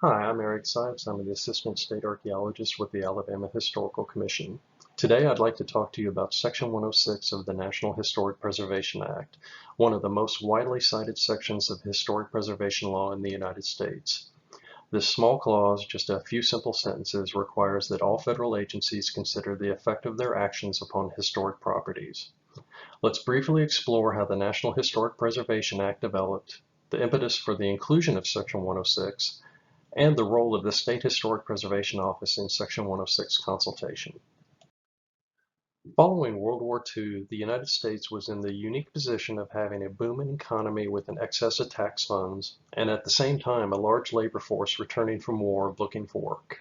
Hi, I'm Eric Sipes. I'm the Assistant State Archaeologist with the Alabama Historical Commission. Today I'd like to talk to you about Section 106 of the National Historic Preservation Act, one of the most widely cited sections of historic preservation law in the United States. This small clause, just a few simple sentences, requires that all federal agencies consider the effect of their actions upon historic properties. Let's briefly explore how the National Historic Preservation Act developed, the impetus for the inclusion of Section 106, and the role of the State Historic Preservation Office in Section 106 consultation. Following World War II, the United States was in the unique position of having a booming economy with an excess of tax funds, and at the same time a large labor force returning from war looking for work.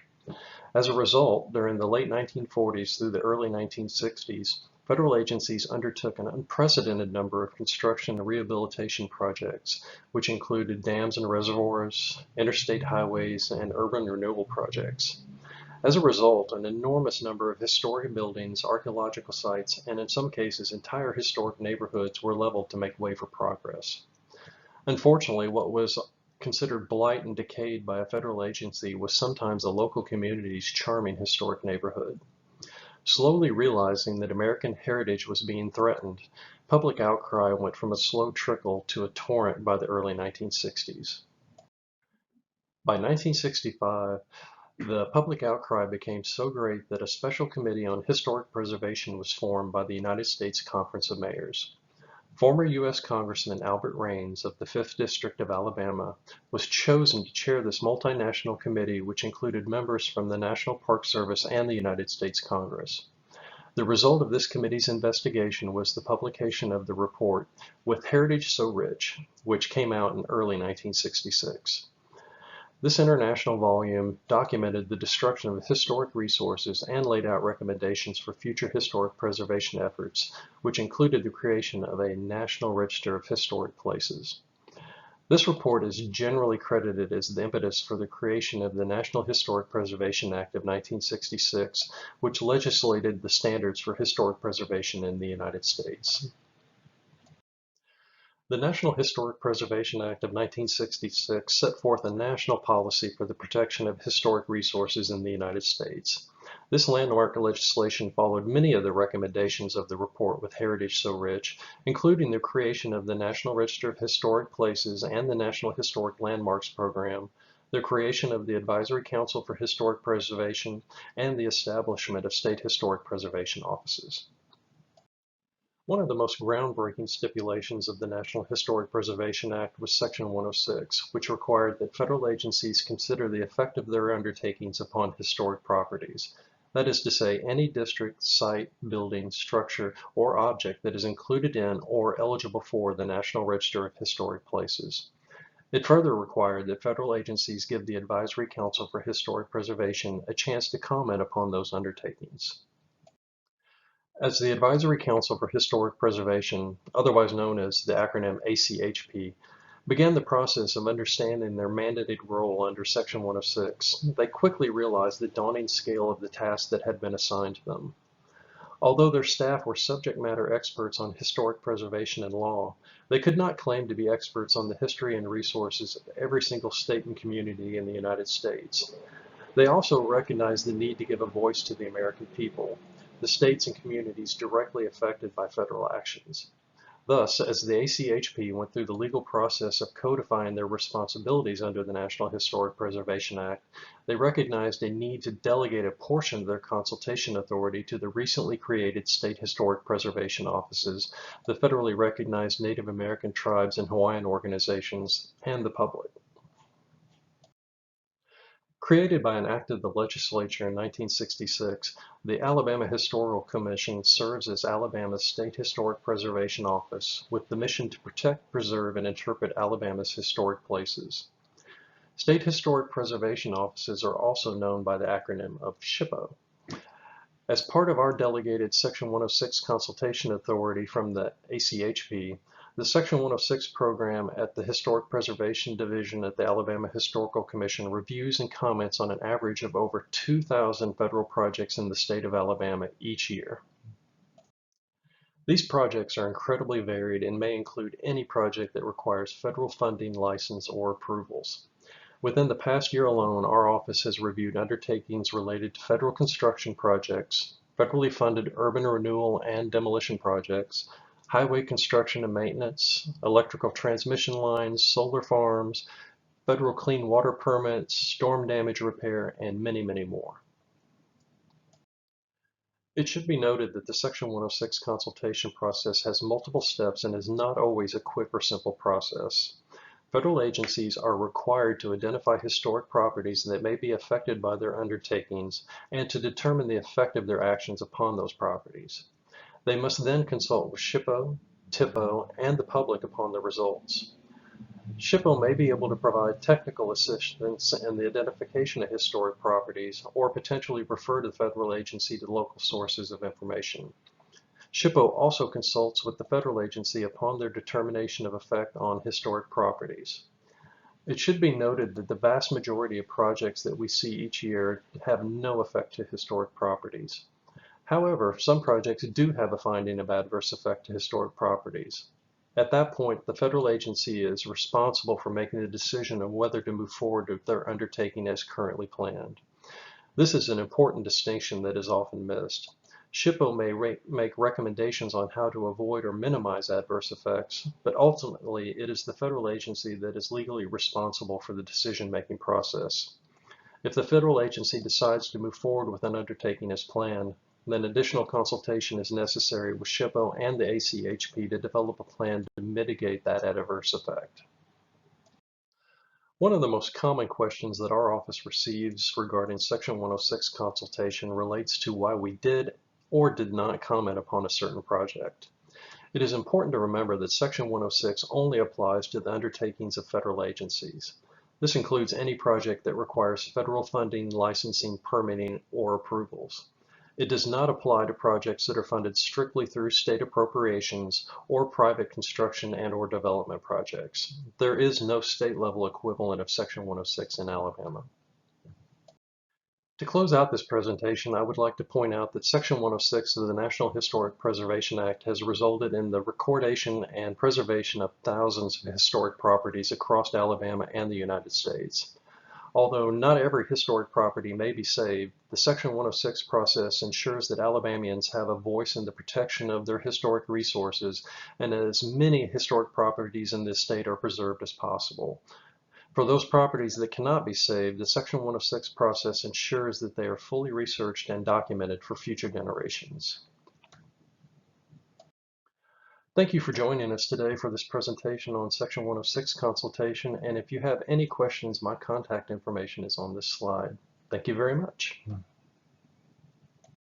As a result, during the late 1940s through the early 1960s, federal agencies undertook an unprecedented number of construction and rehabilitation projects, which included dams and reservoirs, interstate highways, and urban renewal projects. As a result, an enormous number of historic buildings, archaeological sites, and in some cases entire historic neighborhoods were leveled to make way for progress. Unfortunately, what was considered blight and decayed by a federal agency was sometimes a local community's charming historic neighborhood. Slowly realizing that American heritage was being threatened, public outcry went from a slow trickle to a torrent by the early 1960s. By 1965, the public outcry became so great that a special committee on historic preservation was formed by the United States Conference of Mayors. Former U.S. Congressman Albert Raines of the 5th District of Alabama was chosen to chair this multinational committee, which included members from the National Park Service and the United States Congress. The result of this committee's investigation was the publication of the report, With Heritage So Rich, which came out in early 1966. This international volume documented the destruction of historic resources and laid out recommendations for future historic preservation efforts, which included the creation of a National Register of Historic Places. This report is generally credited as the impetus for the creation of the National Historic Preservation Act of 1966, which legislated the standards for historic preservation in the United States. The National Historic Preservation Act of 1966 set forth a national policy for the protection of historic resources in the United States. This landmark legislation followed many of the recommendations of the report With Heritage So Rich, including the creation of the National Register of Historic Places and the National Historic Landmarks Program, the creation of the Advisory Council for Historic Preservation, and the establishment of state historic preservation offices. One of the most groundbreaking stipulations of the National Historic Preservation Act was Section 106, which required that federal agencies consider the effect of their undertakings upon historic properties. That is to say, any district, site, building, structure, or object that is included in or eligible for the National Register of Historic Places. It further required that federal agencies give the Advisory Council for Historic Preservation a chance to comment upon those undertakings. As the Advisory Council for Historic Preservation, otherwise known as the acronym ACHP, began the process of understanding their mandated role under Section 106, they quickly realized the daunting scale of the task that had been assigned to them. Although their staff were subject matter experts on historic preservation and law, they could not claim to be experts on the history and resources of every single state and community in the United States. They also recognized the need to give a voice to the American people, the states and communities directly affected by federal actions. Thus, as the ACHP went through the legal process of codifying their responsibilities under the National Historic Preservation Act, they recognized a need to delegate a portion of their consultation authority to the recently created state historic preservation offices, the federally recognized Native American tribes and Hawaiian organizations, and the public. Created by an act of the legislature in 1966, the Alabama Historical Commission serves as Alabama's state historic preservation office with the mission to protect, preserve, and interpret Alabama's historic places. State historic preservation offices are also known by the acronym of SHPO. As part of our delegated Section 106 consultation authority from the ACHP, the Section 106 program at the Historic Preservation Division at the Alabama Historical Commission reviews and comments on an average of over 2,000 federal projects in the state of Alabama each year. These projects are incredibly varied and may include any project that requires federal funding, license, or approvals. Within the past year alone, our office has reviewed undertakings related to federal construction projects, federally funded urban renewal and demolition projects, highway construction and maintenance, electrical transmission lines, solar farms, federal clean water permits, storm damage repair, and many, many more. It should be noted that the Section 106 consultation process has multiple steps and is not always a quick or simple process. Federal agencies are required to identify historic properties that may be affected by their undertakings and to determine the effect of their actions upon those properties. They must then consult with SHPO, TIPO, and the public upon the results. SHPO may be able to provide technical assistance in the identification of historic properties or potentially refer the federal agency to local sources of information. SHPO also consults with the federal agency upon their determination of effect on historic properties. It should be noted that the vast majority of projects that we see each year have no effect to historic properties. However, some projects do have a finding of adverse effect to historic properties. At that point, the federal agency is responsible for making the decision of whether to move forward with their undertaking as currently planned. This is an important distinction that is often missed. SHPO may make recommendations on how to avoid or minimize adverse effects, but ultimately it is the federal agency that is legally responsible for the decision-making process. If the federal agency decides to move forward with an undertaking as planned, then additional consultation is necessary with SHPO and the ACHP to develop a plan to mitigate that adverse effect. One of the most common questions that our office receives regarding Section 106 consultation relates to why we did or did not comment upon a certain project. It is important to remember that Section 106 only applies to the undertakings of federal agencies. This includes any project that requires federal funding, licensing, permitting, or approvals. It does not apply to projects that are funded strictly through state appropriations or private construction and/or development projects. There is no state-level equivalent of Section 106 in Alabama. To close out this presentation, I would like to point out that Section 106 of the National Historic Preservation Act has resulted in the recordation and preservation of thousands of historic properties across Alabama and the United States. Although not every historic property may be saved, the Section 106 process ensures that Alabamians have a voice in the protection of their historic resources and as many historic properties in this state are preserved as possible. For those properties that cannot be saved, the Section 106 process ensures that they are fully researched and documented for future generations. Thank you for joining us today for this presentation on Section 106 consultation, and if you have any questions, my contact information is on this slide. Thank you very much.